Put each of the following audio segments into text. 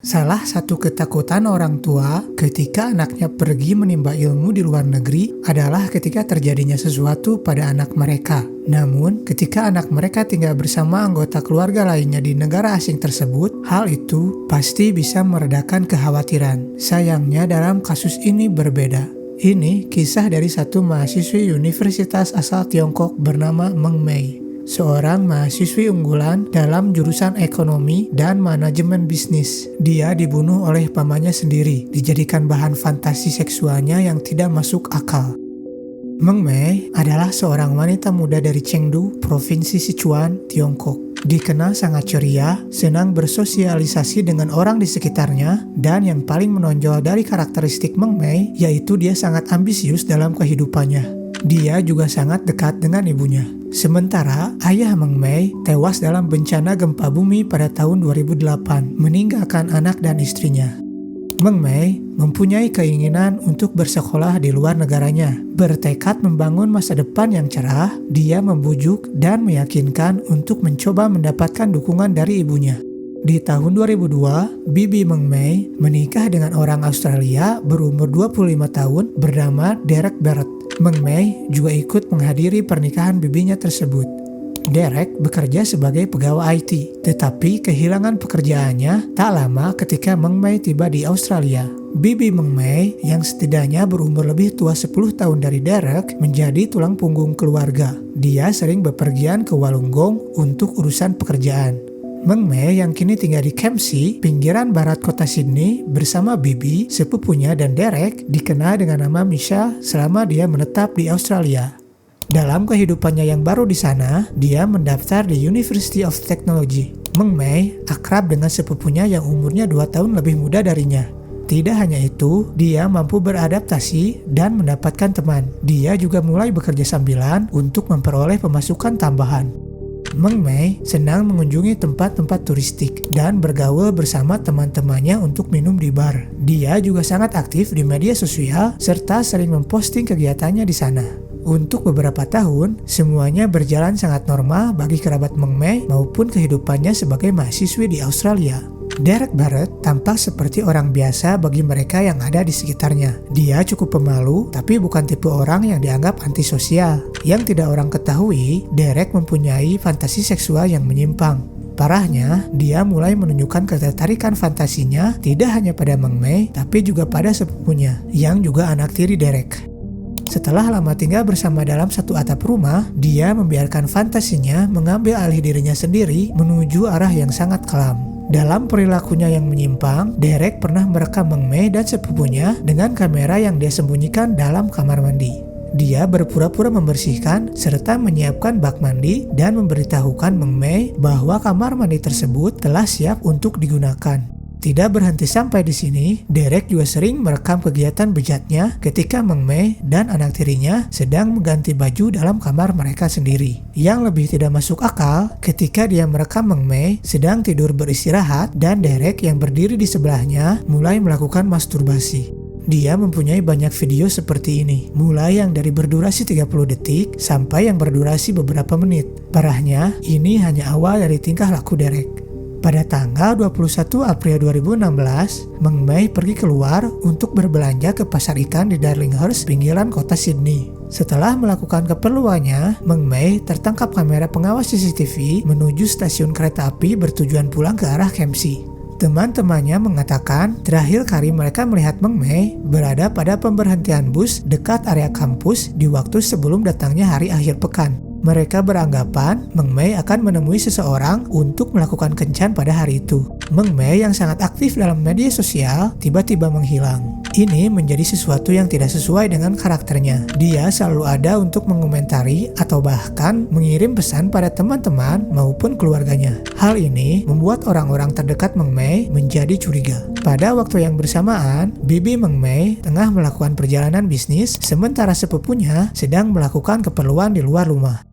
Salah satu ketakutan orang tua ketika anaknya pergi menimba ilmu di luar negeri adalah ketika terjadinya sesuatu pada anak mereka. Namun, ketika anak mereka tinggal bersama anggota keluarga lainnya di negara asing tersebut, hal itu pasti bisa meredakan kekhawatiran. Sayangnya dalam kasus ini berbeda. Ini kisah dari satu mahasiswi universitas asal Tiongkok bernama Meng Mei. Seorang mahasiswi unggulan dalam jurusan ekonomi dan manajemen bisnis. Dia dibunuh oleh pamannya sendiri, dijadikan bahan fantasi seksualnya yang tidak masuk akal. Meng Mei adalah seorang wanita muda dari Chengdu, Provinsi Sichuan, Tiongkok. Dikenal sangat ceria, senang bersosialisasi dengan orang di sekitarnya, dan yang paling menonjol dari karakteristik Meng Mei yaitu dia sangat ambisius dalam kehidupannya. Dia juga sangat dekat dengan ibunya. Sementara ayah Meng Mei tewas dalam bencana gempa bumi pada tahun 2008, meninggalkan anak dan istrinya. Meng Mei mempunyai keinginan untuk bersekolah di luar negaranya. Bertekad membangun masa depan yang cerah, dia membujuk dan meyakinkan untuk mencoba mendapatkan dukungan dari ibunya. Di tahun 2002, bibi Meng Mei menikah dengan orang Australia berumur 25 tahun bernama Derek Barrett. Meng Mei juga ikut menghadiri pernikahan bibinya tersebut. Derek bekerja sebagai pegawai IT, tetapi kehilangan pekerjaannya tak lama ketika Meng Mei tiba di Australia. Bibi Meng Mei yang setidaknya berumur lebih tua 10 tahun dari Derek menjadi tulang punggung keluarga. Dia sering bepergian ke Wollongong untuk urusan pekerjaan. Meng Mei yang kini tinggal di Kempsey, pinggiran barat kota Sydney, bersama bibi, sepupunya dan Derek dikenal dengan nama Michelle selama dia menetap di Australia. Dalam kehidupannya yang baru di sana, dia mendaftar di University of Technology. Meng Mei akrab dengan sepupunya yang umurnya 2 tahun lebih muda darinya. Tidak hanya itu, dia mampu beradaptasi dan mendapatkan teman. Dia juga mulai bekerja sambilan untuk memperoleh pemasukan tambahan. Meng Mei senang mengunjungi tempat-tempat turistik dan bergaul bersama teman-temannya untuk minum di bar. Dia juga sangat aktif di media sosial serta sering memposting kegiatannya di sana. Untuk beberapa tahun, semuanya berjalan sangat normal bagi kerabat Meng Mei maupun kehidupannya sebagai mahasiswi di Australia. Derek Barrett tampak seperti orang biasa bagi mereka yang ada di sekitarnya. Dia cukup pemalu, tapi bukan tipe orang yang dianggap antisosial. Yang tidak orang ketahui, Derek mempunyai fantasi seksual yang menyimpang. Parahnya, dia mulai menunjukkan ketertarikan fantasinya tidak hanya pada Meng Mei, tapi juga pada sepupunya, yang juga anak tiri Derek. Setelah lama tinggal bersama dalam satu atap rumah, dia membiarkan fantasinya mengambil alih dirinya sendiri menuju arah yang sangat kelam. Dalam perilakunya yang menyimpang, Derek pernah merekam Meng Mei dan sepupunya dengan kamera yang dia sembunyikan dalam kamar mandi. Dia berpura-pura membersihkan serta menyiapkan bak mandi dan memberitahukan Meng Mei bahwa kamar mandi tersebut telah siap untuk digunakan. Tidak berhenti sampai di sini, Derek juga sering merekam kegiatan bejatnya ketika Meng Mei dan anak tirinya sedang mengganti baju dalam kamar mereka sendiri. Yang lebih tidak masuk akal, ketika dia merekam Meng Mei sedang tidur beristirahat dan Derek yang berdiri di sebelahnya mulai melakukan masturbasi. Dia mempunyai banyak video seperti ini, mulai yang dari berdurasi 30 detik sampai yang berdurasi beberapa menit. Parahnya, ini hanya awal dari tingkah laku Derek. Pada tanggal 21 April 2016, Meng Mei pergi keluar untuk berbelanja ke pasar ikan di Darlinghurst, pinggiran kota Sydney. Setelah melakukan keperluannya, Meng Mei tertangkap kamera pengawas CCTV menuju stasiun kereta api bertujuan pulang ke arah Kempsey. Teman-temannya mengatakan terakhir kali mereka melihat Meng Mei berada pada pemberhentian bus dekat area kampus di waktu sebelum datangnya hari akhir pekan. Mereka beranggapan Meng Mei akan menemui seseorang untuk melakukan kencan pada hari itu. Meng Mei yang sangat aktif dalam media sosial tiba-tiba menghilang. Ini menjadi sesuatu yang tidak sesuai dengan karakternya. Dia selalu ada untuk mengomentari atau bahkan mengirim pesan pada teman-teman maupun keluarganya. Hal ini membuat orang-orang terdekat Meng Mei menjadi curiga. Pada waktu yang bersamaan, bibi Meng Mei tengah melakukan perjalanan bisnis sementara sepupunya sedang melakukan keperluan di luar rumah.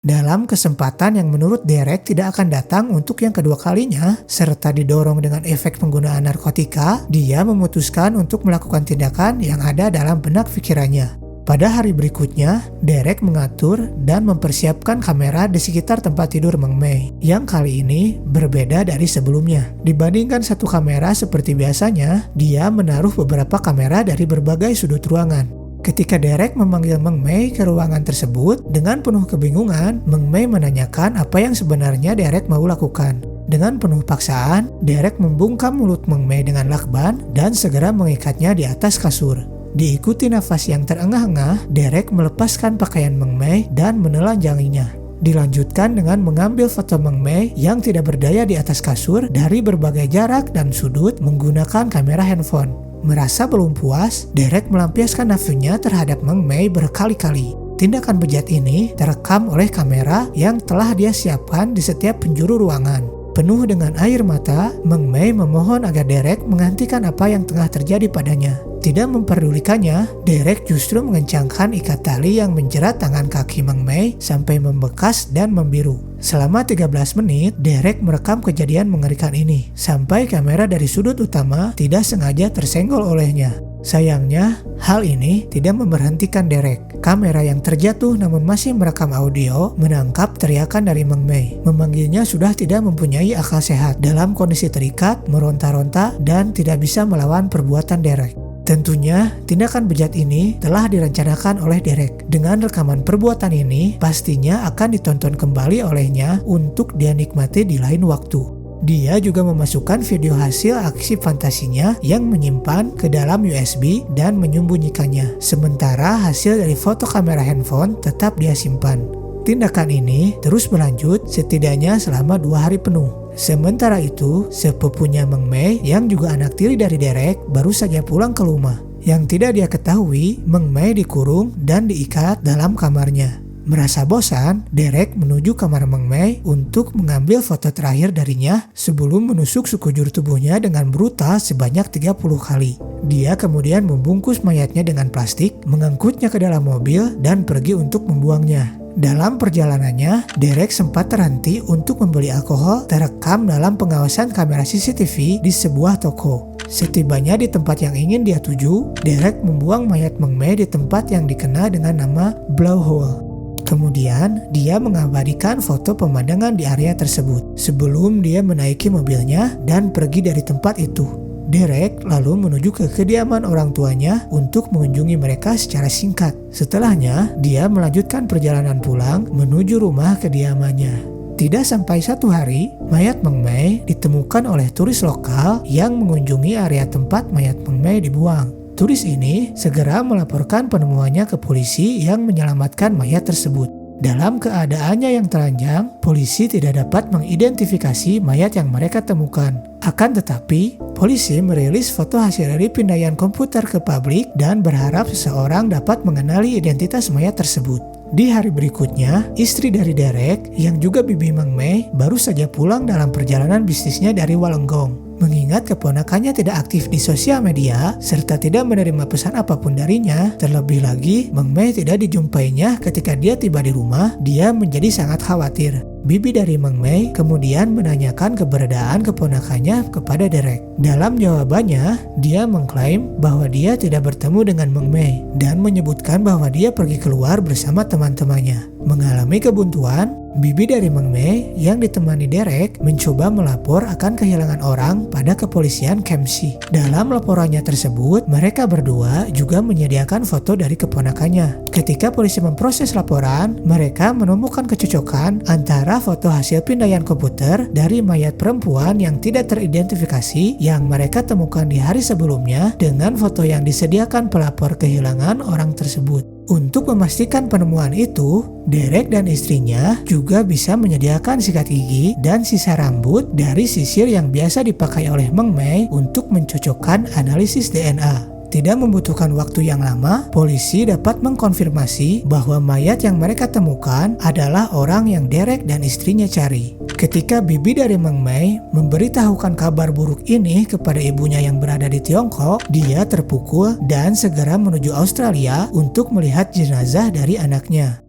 Dalam kesempatan yang menurut Derek tidak akan datang untuk yang kedua kalinya, serta didorong dengan efek penggunaan narkotika, dia memutuskan untuk melakukan tindakan yang ada dalam benak pikirannya. Pada hari berikutnya, Derek mengatur dan mempersiapkan kamera di sekitar tempat tidur Meng Mei, yang kali ini berbeda dari sebelumnya. Dibandingkan satu kamera seperti biasanya, dia menaruh beberapa kamera dari berbagai sudut ruangan. Ketika Derek memanggil Meng Mei ke ruangan tersebut, dengan penuh kebingungan, Meng Mei menanyakan apa yang sebenarnya Derek mau lakukan. Dengan penuh paksaan, Derek membungkam mulut Meng Mei dengan lakban dan segera mengikatnya di atas kasur. Diikuti nafas yang terengah-engah, Derek melepaskan pakaian Meng Mei dan menelanjanginya. Dilanjutkan dengan mengambil foto Meng Mei yang tidak berdaya di atas kasur dari berbagai jarak dan sudut menggunakan kamera handphone. Merasa belum puas, Derek melampiaskan nafsunya terhadap Meng Mei berkali-kali. Tindakan bejat ini terekam oleh kamera yang telah dia siapkan di setiap penjuru ruangan. Penuh dengan air mata, Meng Mei memohon agar Derek menghentikan apa yang tengah terjadi padanya. Tidak memperdulikannya, Derek justru mengencangkan ikat tali yang menjerat tangan kaki Meng Mei sampai membekas dan membiru. Selama 13 menit, Derek merekam kejadian mengerikan ini, sampai kamera dari sudut utama tidak sengaja tersenggol olehnya. Sayangnya, hal ini tidak memberhentikan Derek. Kamera yang terjatuh namun masih merekam audio menangkap teriakan dari Meng Mei. Memanggilnya sudah tidak mempunyai akal sehat, dalam kondisi terikat, meronta-ronta, dan tidak bisa melawan perbuatan Derek. Tentunya, tindakan bejat ini telah direncanakan oleh Derek. Dengan rekaman perbuatan ini, pastinya akan ditonton kembali olehnya untuk dia nikmati di lain waktu. Dia juga memasukkan video hasil aksi fantasinya yang menyimpan ke dalam USB dan menyembunyikannya. Sementara hasil dari foto kamera handphone tetap dia simpan. Tindakan ini terus berlanjut setidaknya selama 2 hari penuh. Sementara itu, sepupunya Meng Mei yang juga anak tiri dari Derek baru saja pulang ke rumah. Yang tidak dia ketahui, Meng Mei dikurung dan diikat dalam kamarnya. Merasa bosan, Derek menuju kamar Meng Mei untuk mengambil foto terakhir darinya sebelum menusuk sekujur tubuhnya dengan brutal sebanyak 30 kali. Dia kemudian membungkus mayatnya dengan plastik, mengangkutnya ke dalam mobil, dan pergi untuk membuangnya. Dalam perjalanannya, Derek sempat terhenti untuk membeli alkohol terekam dalam pengawasan kamera CCTV di sebuah toko. Setibanya di tempat yang ingin dia tuju, Derek membuang mayat Meng Mei di tempat yang dikenal dengan nama Blowhole. Kemudian, dia mengabadikan foto pemandangan di area tersebut sebelum dia menaiki mobilnya dan pergi dari tempat itu. Derek lalu menuju ke kediaman orang tuanya untuk mengunjungi mereka secara singkat. Setelahnya, dia melanjutkan perjalanan pulang menuju rumah kediamannya. Tidak sampai 1 hari, mayat Meng Mei ditemukan oleh turis lokal yang mengunjungi area tempat mayat Meng Mei dibuang. Turis ini segera melaporkan penemuannya ke polisi yang menyelamatkan mayat tersebut. Dalam keadaannya yang telanjang, polisi tidak dapat mengidentifikasi mayat yang mereka temukan. Akan tetapi, polisi merilis foto hasil dari pindaian komputer ke publik dan berharap seseorang dapat mengenali identitas mayat tersebut. Di hari berikutnya, istri dari Derek, yang juga bibi Meng Mei, baru saja pulang dalam perjalanan bisnisnya dari Wollongong. Mengingat keponakannya tidak aktif di sosial media, serta tidak menerima pesan apapun darinya, terlebih lagi Meng Mei tidak dijumpainya ketika dia tiba di rumah, dia menjadi sangat khawatir. Bibi dari Meng Mei kemudian menanyakan keberadaan keponakannya kepada Derek. Dalam jawabannya, dia mengklaim bahwa dia tidak bertemu dengan Meng Mei dan menyebutkan bahwa dia pergi keluar bersama teman-temannya. Mengalami kebuntuan, bibi dari Meng Mei yang ditemani Derek mencoba melapor akan kehilangan orang pada kepolisian Kempsey. Dalam laporannya tersebut, mereka berdua juga menyediakan foto dari keponakannya. Ketika polisi memproses laporan, mereka menemukan kecocokan antara foto hasil pindaian komputer dari mayat perempuan yang tidak teridentifikasi yang mereka temukan di hari sebelumnya dengan foto yang disediakan pelapor kehilangan orang tersebut. Untuk memastikan penemuan itu, Derek dan istrinya juga bisa menyediakan sikat gigi dan sisa rambut dari sisir yang biasa dipakai oleh Meng Mei untuk mencocokkan analisis DNA. Tidak membutuhkan waktu yang lama, polisi dapat mengkonfirmasi bahwa mayat yang mereka temukan adalah orang yang Derek dan istrinya cari. Ketika bibi dari Meng Mei memberitahukan kabar buruk ini kepada ibunya yang berada di Tiongkok, dia terpukul dan segera menuju Australia untuk melihat jenazah dari anaknya.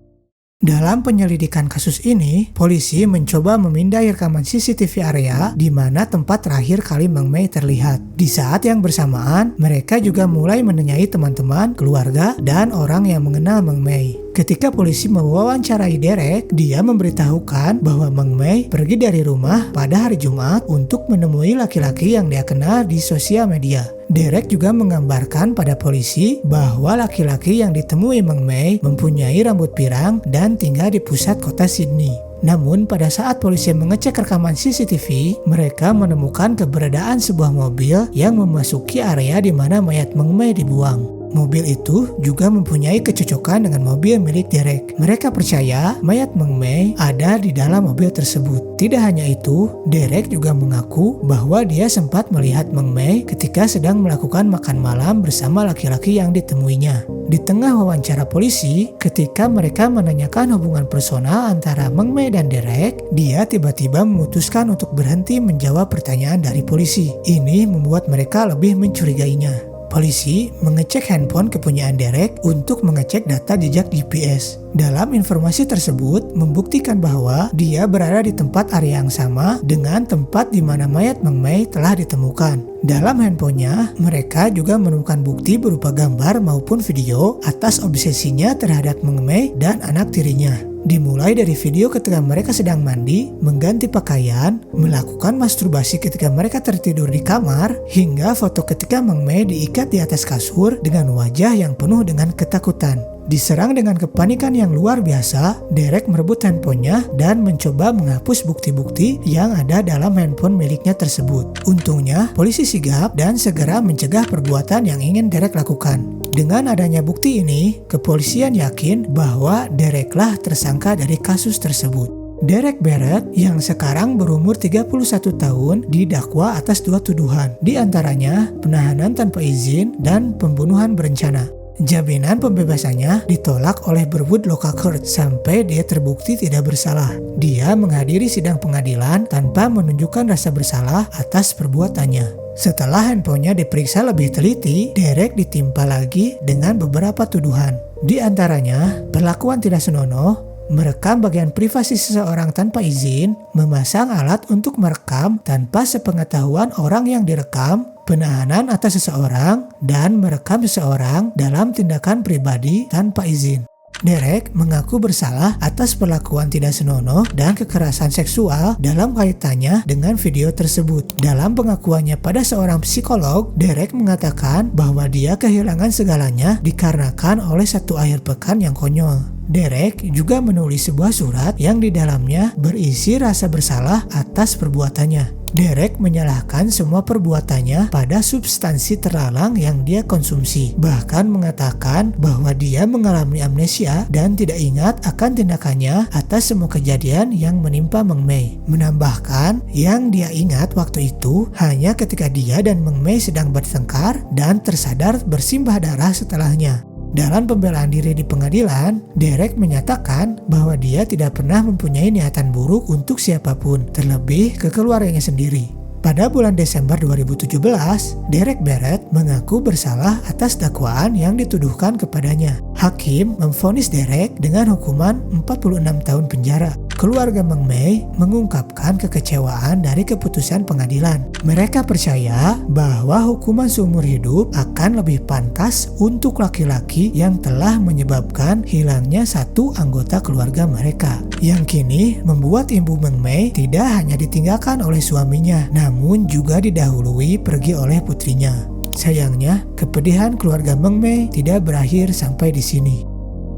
Dalam penyelidikan kasus ini, polisi mencoba memindai rekaman CCTV area di mana tempat terakhir kali Meng Mei terlihat. Di saat yang bersamaan, mereka juga mulai menanyai teman-teman, keluarga, dan orang yang mengenal Meng Mei. Ketika polisi mewawancarai Derek, dia memberitahukan bahwa Meng Mei pergi dari rumah pada hari Jumat untuk menemui laki-laki yang dia kenal di sosial media. Derek juga menggambarkan pada polisi bahwa laki-laki yang ditemui Meng Mei mempunyai rambut pirang dan tinggal di pusat kota Sydney. Namun pada saat polisi mengecek rekaman CCTV, mereka menemukan keberadaan sebuah mobil yang memasuki area di mana mayat Meng Mei dibuang. Mobil itu juga mempunyai kecocokan dengan mobil milik Derek. Mereka percaya mayat Meng Mei ada di dalam mobil tersebut. Tidak hanya itu, Derek juga mengaku bahwa dia sempat melihat Meng Mei ketika sedang melakukan makan malam bersama laki-laki yang ditemuinya. Di tengah wawancara polisi, ketika mereka menanyakan hubungan personal antara Meng Mei dan Derek, dia tiba-tiba memutuskan untuk berhenti menjawab pertanyaan dari polisi. Ini membuat mereka lebih mencurigainya. Polisi mengecek handphone kepunyaan Derek untuk mengecek data jejak GPS. Dalam informasi tersebut membuktikan bahwa dia berada di tempat area yang sama dengan tempat di mana mayat Meng Mei telah ditemukan. Dalam handphonenya, mereka juga menemukan bukti berupa gambar maupun video atas obsesinya terhadap Meng Mei dan anak tirinya. Dimulai dari video ketika mereka sedang mandi, mengganti pakaian, melakukan masturbasi ketika mereka tertidur di kamar, hingga foto ketika Meng Mei diikat di atas kasur dengan wajah yang penuh dengan ketakutan. Diserang dengan kepanikan yang luar biasa, Derek merebut handphonenya dan mencoba menghapus bukti-bukti yang ada dalam handphone miliknya tersebut. Untungnya, polisi sigap dan segera mencegah perbuatan yang ingin Derek lakukan. Dengan adanya bukti ini, kepolisian yakin bahwa Dereklah tersangka dari kasus tersebut. Derek Barrett yang sekarang berumur 31 tahun didakwa atas 2 tuduhan, di antaranya penahanan tanpa izin dan pembunuhan berencana. Jaminan pembebasannya ditolak oleh Burwood Local Court sampai dia terbukti tidak bersalah. Dia menghadiri sidang pengadilan tanpa menunjukkan rasa bersalah atas perbuatannya. Setelah handphonenya diperiksa lebih teliti, Derek ditimpa lagi dengan beberapa tuduhan. Di antaranya, perlakuan tidak senonoh, merekam bagian privasi seseorang tanpa izin, memasang alat untuk merekam tanpa sepengetahuan orang yang direkam, penahanan atas seseorang, dan merekam seseorang dalam tindakan pribadi tanpa izin. Derek mengaku bersalah atas perlakuan tidak senonoh dan kekerasan seksual dalam kaitannya dengan video tersebut. Dalam pengakuannya pada seorang psikolog, Derek mengatakan bahwa dia kehilangan segalanya dikarenakan oleh satu akhir pekan yang konyol. Derek juga menulis sebuah surat yang di dalamnya berisi rasa bersalah atas perbuatannya. Derek menyalahkan semua perbuatannya pada substansi terlarang yang dia konsumsi. Bahkan mengatakan bahwa dia mengalami amnesia dan tidak ingat akan tindakannya atas semua kejadian yang menimpa Meng Mei. Menambahkan, yang dia ingat waktu itu hanya ketika dia dan Meng Mei sedang bertengkar dan tersadar bersimbah darah setelahnya. Dalam pembelaan diri di pengadilan, Derek menyatakan bahwa dia tidak pernah mempunyai niatan buruk untuk siapapun, terlebih ke keluarganya sendiri. Pada bulan Desember 2017, Derek Barrett mengaku bersalah atas dakwaan yang dituduhkan kepadanya. Hakim memvonis Derek dengan hukuman 46 tahun penjara. Keluarga Meng Mei mengungkapkan kekecewaan dari keputusan pengadilan. Mereka percaya bahwa hukuman seumur hidup akan lebih pantas untuk laki-laki yang telah menyebabkan hilangnya satu anggota keluarga mereka. Yang kini membuat Ibu Meng Mei tidak hanya ditinggalkan oleh suaminya, namun juga didahului pergi oleh putrinya. Sayangnya, kepedihan keluarga Meng Mei tidak berakhir sampai di sini.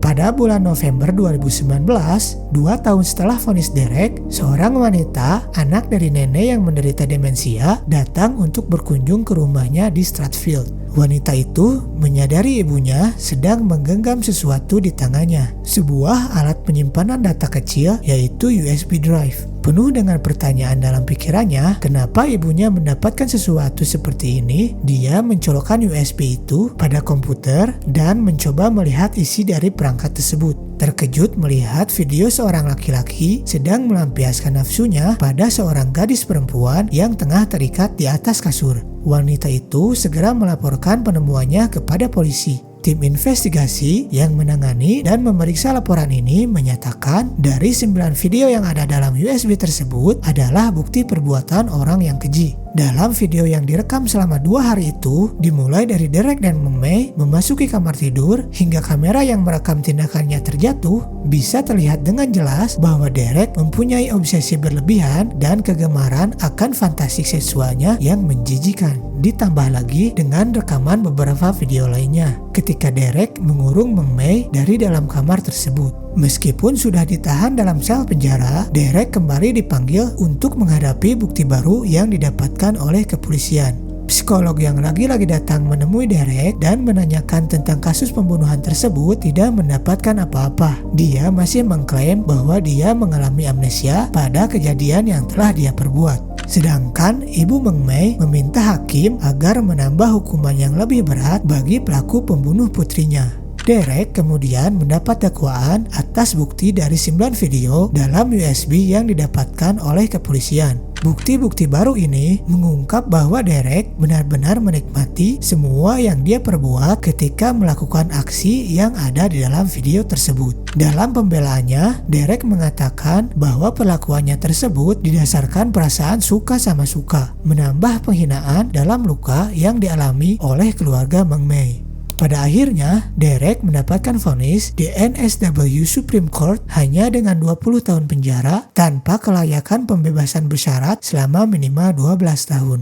Pada bulan November 2019, 2 tahun setelah vonis Derek, seorang wanita, anak dari nenek yang menderita demensia, datang untuk berkunjung ke rumahnya di Strathfield. Wanita itu menyadari ibunya sedang menggenggam sesuatu di tangannya, sebuah alat penyimpanan data kecil yaitu USB drive. Penuh dengan pertanyaan dalam pikirannya, kenapa ibunya mendapatkan sesuatu seperti ini? Dia mencolokkan USB itu pada komputer dan mencoba melihat isi dari perangkat tersebut. Terkejut melihat video seorang laki-laki sedang melampiaskan nafsunya pada seorang gadis perempuan yang tengah terikat di atas kasur. Wanita itu segera melaporkan penemuannya kepada polisi. Tim investigasi yang menangani dan memeriksa laporan ini menyatakan dari 9 video yang ada dalam USB tersebut adalah bukti perbuatan orang yang keji. Dalam video yang direkam selama 2 hari itu, dimulai dari Derek dan Meng Mei memasuki kamar tidur hingga kamera yang merekam tindakannya terjatuh, bisa terlihat dengan jelas bahwa Derek mempunyai obsesi berlebihan dan kegemaran akan fantasi seksualnya yang menjijikan. Ditambah lagi dengan rekaman beberapa video lainnya ketika Derek mengurung Meng Mei dari dalam kamar tersebut. Meskipun sudah ditahan dalam sel penjara, Derek kembali dipanggil untuk menghadapi bukti baru yang didapatkan oleh kepolisian. Psikolog yang lagi-lagi datang menemui Derek dan menanyakan tentang kasus pembunuhan tersebut tidak mendapatkan apa-apa. Dia masih mengklaim bahwa dia mengalami amnesia pada kejadian yang telah dia perbuat. Sedangkan Ibu Meng Mei meminta hakim agar menambah hukuman yang lebih berat bagi pelaku pembunuh putrinya. Derek kemudian mendapat dakwaan atas bukti dari 9 video dalam USB yang didapatkan oleh kepolisian. Bukti-bukti baru ini mengungkap bahwa Derek benar-benar menikmati semua yang dia perbuat ketika melakukan aksi yang ada di dalam video tersebut. Dalam pembelaannya, Derek mengatakan bahwa perlakuannya tersebut didasarkan perasaan suka sama suka, menambah penghinaan dalam luka yang dialami oleh keluarga Meng Mei. Pada akhirnya, Derek mendapatkan vonis di NSW Supreme Court hanya dengan 20 tahun penjara tanpa kelayakan pembebasan bersyarat selama minimal 12 tahun.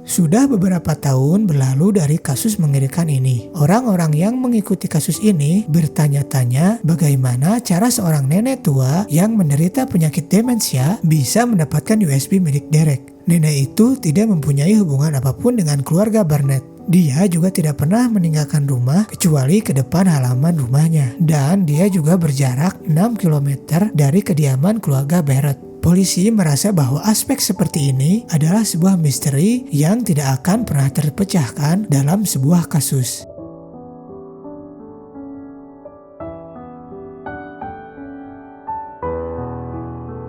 Sudah beberapa tahun berlalu dari kasus mengerikan ini. Orang-orang yang mengikuti kasus ini bertanya-tanya bagaimana cara seorang nenek tua yang menderita penyakit demensia bisa mendapatkan USB milik Derek. Nenek itu tidak mempunyai hubungan apapun dengan keluarga Barnett. Dia juga tidak pernah meninggalkan rumah kecuali ke depan halaman rumahnya. Dan dia juga berjarak 6 km dari kediaman keluarga Barrett. Polisi merasa bahwa aspek seperti ini adalah sebuah misteri yang tidak akan pernah terpecahkan dalam sebuah kasus.